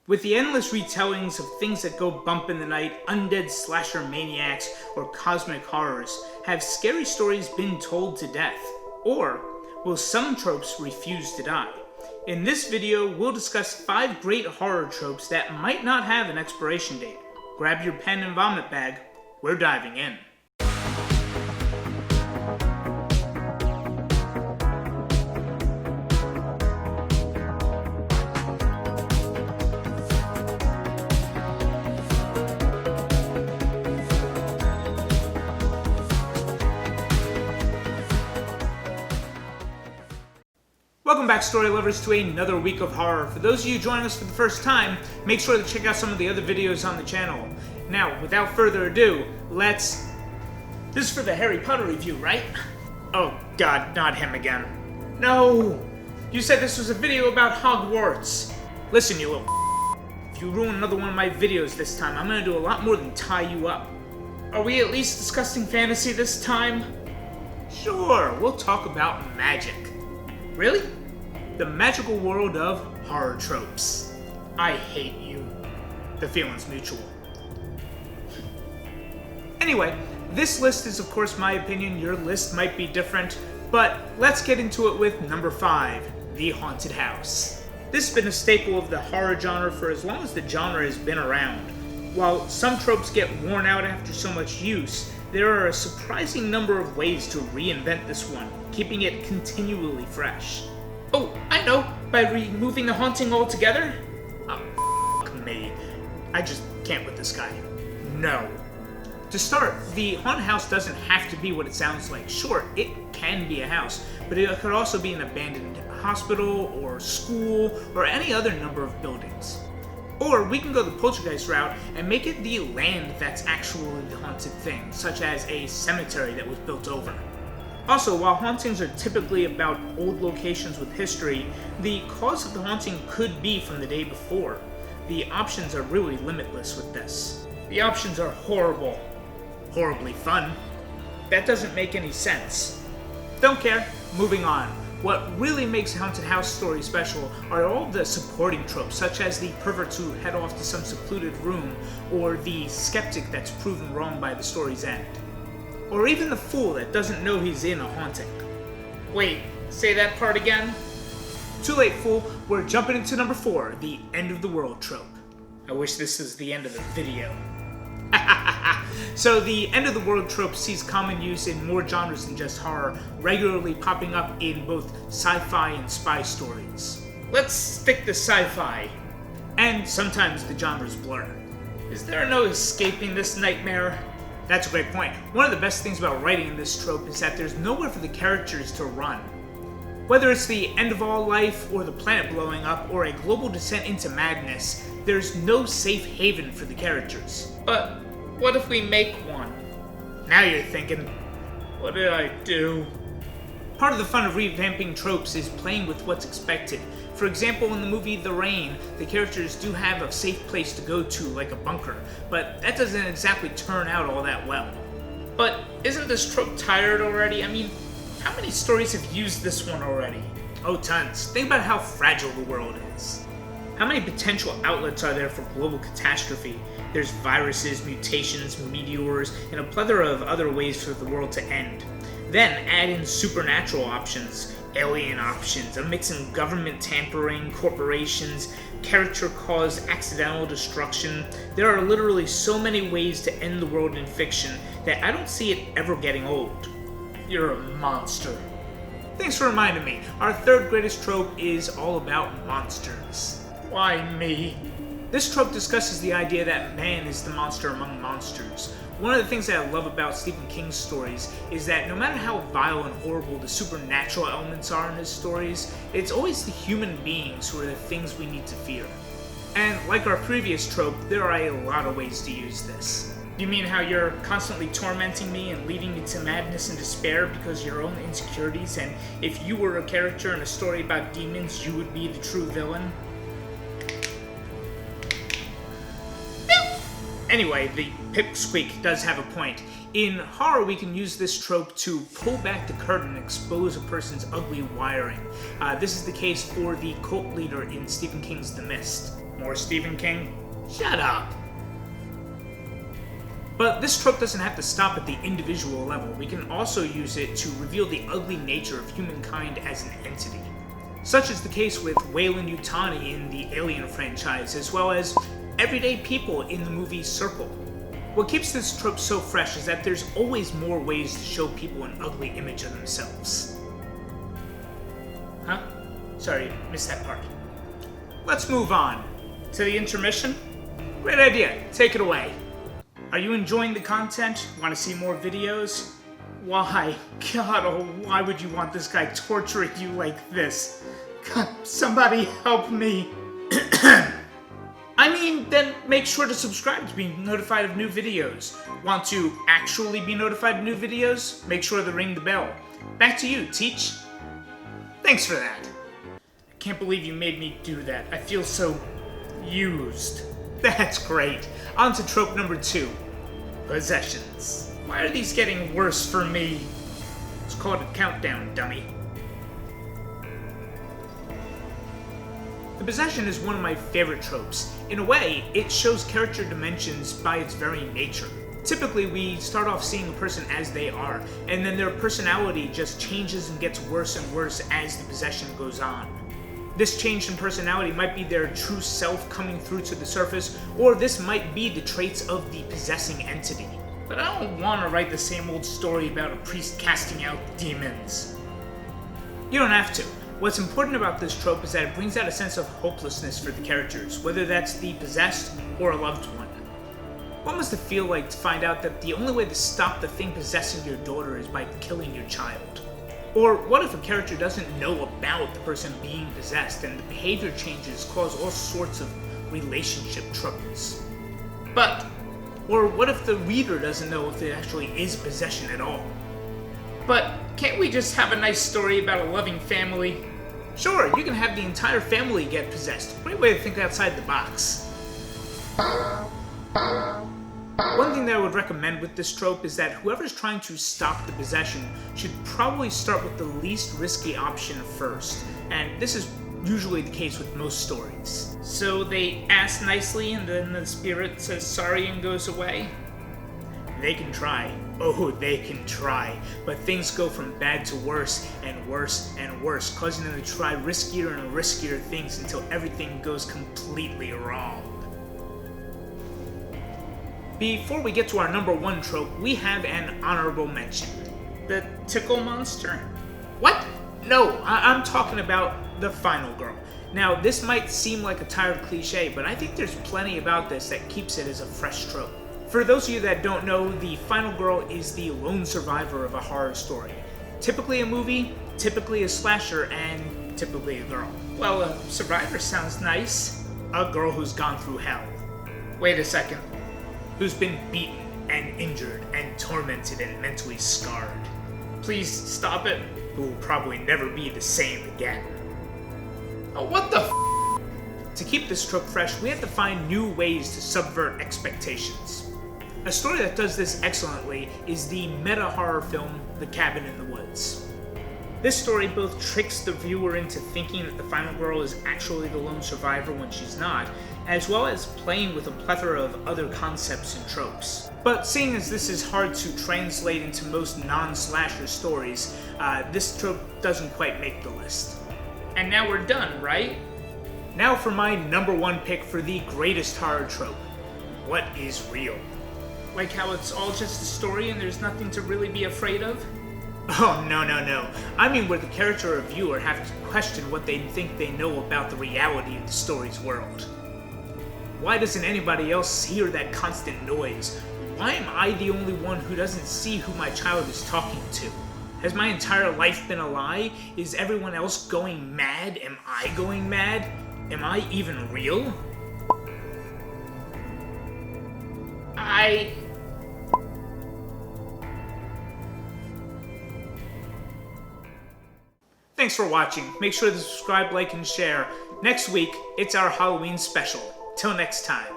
With the endless retellings of things that go bump in the night, undead slasher maniacs, or cosmic horrors, have scary stories been told to death? Or will some tropes refuse to die? In this video, we'll discuss 5 great horror tropes that might not have an expiration date. Grab your pen and vomit bag, we're diving in. Welcome back, story lovers, to another week of horror. For those of you joining us for the first time, make sure to check out some of the other videos on the channel. Now, without further ado, This is for the Harry Potter review, right? Oh god, not him again. No! You said this was a video about Hogwarts. Listen, you little if you ruin another one of my videos this time, I'm gonna do a lot more than tie you up. Are we at least discussing fantasy this time? Sure, we'll talk about magic. Really? The magical world of horror tropes. I hate you. The feeling's mutual. Anyway, this list is of course my opinion, your list might be different, but let's get into it with number 5, the haunted house. This has been a staple of the horror genre for as long as the genre has been around. While some tropes get worn out after so much use, there are a surprising number of ways to reinvent this one, keeping it continually fresh. Oh, I know, by removing the haunting altogether? Oh, f*** me. I just can't with this guy. No. To start, the haunted house doesn't have to be what it sounds like. Sure, it can be a house, but it could also be an abandoned hospital, or school, or any other number of buildings. Or we can go the poltergeist route and make it the land that's actually the haunted thing, such as a cemetery that was built over. Also, while hauntings are typically about old locations with history, the cause of the haunting could be from the day before. The options are really limitless with this. The options are horrible. Horribly fun. That doesn't make any sense. Don't care. Moving on. What really makes Haunted House stories special are all the supporting tropes, such as the perverts who head off to some secluded room, or the skeptic that's proven wrong by the story's end. Or even the fool that doesn't know he's in a haunting. Wait, say that part again? Too late, fool. We're jumping into number 4, the end of the world trope. I wish this was the end of the video. So the end of the world trope sees common use in more genres than just horror, regularly popping up in both sci-fi and spy stories. Let's stick to sci-fi. And sometimes the genres blur. Is there no escaping this nightmare? That's a great point. One of the best things about writing in this trope is that there's nowhere for the characters to run. Whether it's the end of all life, or the planet blowing up, or a global descent into madness, there's no safe haven for the characters. But what if we make one? Now you're thinking, what did I do? Part of the fun of revamping tropes is playing with what's expected. For example, in the movie The Rain, the characters do have a safe place to go to, like a bunker, but that doesn't exactly turn out all that well. But isn't this trope tired already? I mean, how many stories have used this one already? Oh, tons. Think about how fragile the world is. How many potential outlets are there for global catastrophe? There's viruses, mutations, meteors, and a plethora of other ways for the world to end. Then add in supernatural options, alien options, a mix of government tampering, corporations, character-caused accidental destruction. There are literally so many ways to end the world in fiction that I don't see it ever getting old. You're a monster. Thanks for reminding me. Our 3rd greatest trope is all about monsters. Why me? This trope discusses the idea that man is the monster among monsters. One of the things that I love about Stephen King's stories is that no matter how vile and horrible the supernatural elements are in his stories, it's always the human beings who are the things we need to fear. And like our previous trope, there are a lot of ways to use this. You mean how you're constantly tormenting me and leading me to madness and despair because of your own insecurities, and if you were a character in a story about demons, you would be the true villain? Anyway, the pipsqueak does have a point. In horror, we can use this trope to pull back the curtain and expose a person's ugly wiring. This is the case for the cult leader in Stephen King's The Mist. More Stephen King? Shut up. But this trope doesn't have to stop at the individual level. We can also use it to reveal the ugly nature of humankind as an entity. Such is the case with Weyland-Yutani in the Alien franchise, as well as everyday people in the movie Circle. What keeps this trope so fresh is that there's always more ways to show people an ugly image of themselves. Huh? Sorry, missed that part. Let's move on. To the intermission? Great idea, take it away. Are you enjoying the content? Want to see more videos? Why? God, oh, why would you want this guy torturing you like this? God, somebody help me. I mean, then make sure to subscribe to be notified of new videos. Want to actually be notified of new videos? Make sure to ring the bell. Back to you, Teach. Thanks for that. I can't believe you made me do that. I feel so used. That's great. On to trope number 2. Possessions. Why are these getting worse for me? Let's call it a countdown, dummy. The possession is one of my favorite tropes. In a way, it shows character dimensions by its very nature. Typically, we start off seeing a person as they are, and then their personality just changes and gets worse and worse as the possession goes on. This change in personality might be their true self coming through to the surface, or this might be the traits of the possessing entity. But I don't want to write the same old story about a priest casting out demons. You don't have to. What's important about this trope is that it brings out a sense of hopelessness for the characters, whether that's the possessed or a loved one. What must it feel like to find out that the only way to stop the thing possessing your daughter is by killing your child? Or what if a character doesn't know about the person being possessed and the behavior changes cause all sorts of relationship troubles? Or what if the reader doesn't know if it actually is possession at all? But can't we just have a nice story about a loving family? Sure, you can have the entire family get possessed. Great way to think outside the box. One thing that I would recommend with this trope is that whoever's trying to stop the possession should probably start with the least risky option first, and this is usually the case with most stories. So they ask nicely and then the spirit says sorry and goes away? They can try. Oh, they can try. But things go from bad to worse and worse and worse, causing them to try riskier and riskier things until everything goes completely wrong. Before we get to our number 1 trope, we have an honorable mention. The tickle monster? What? No, I'm talking about the final girl. Now, this might seem like a tired cliche, but I think there's plenty about this that keeps it as a fresh trope. For those of you that don't know, the final girl is the lone survivor of a horror story. Typically a movie, typically a slasher, and typically a girl. Well, a survivor sounds nice. A girl who's gone through hell. Wait a second. Who's been beaten and injured and tormented and mentally scarred. Please stop it. Who will probably never be the same again. Oh, what the f***? To keep this trope fresh, we have to find new ways to subvert expectations. A story that does this excellently is the meta-horror film The Cabin in the Woods. This story both tricks the viewer into thinking that the final girl is actually the lone survivor when she's not, as well as playing with a plethora of other concepts and tropes. But seeing as this is hard to translate into most non-slasher stories, this trope doesn't quite make the list. And now we're done, right? Now for my number 1 pick for the greatest horror trope. What is real? Like how it's all just a story and there's nothing to really be afraid of? Oh, no. I mean where the character or viewer have to question what they think they know about the reality of the story's world. Why doesn't anybody else hear that constant noise? Why am I the only one who doesn't see who my child is talking to? Has my entire life been a lie? Is everyone else going mad? Am I going mad? Am I even real? Thanks for watching. Make sure to subscribe, like, and share. Next week, it's our Halloween special. Till next time.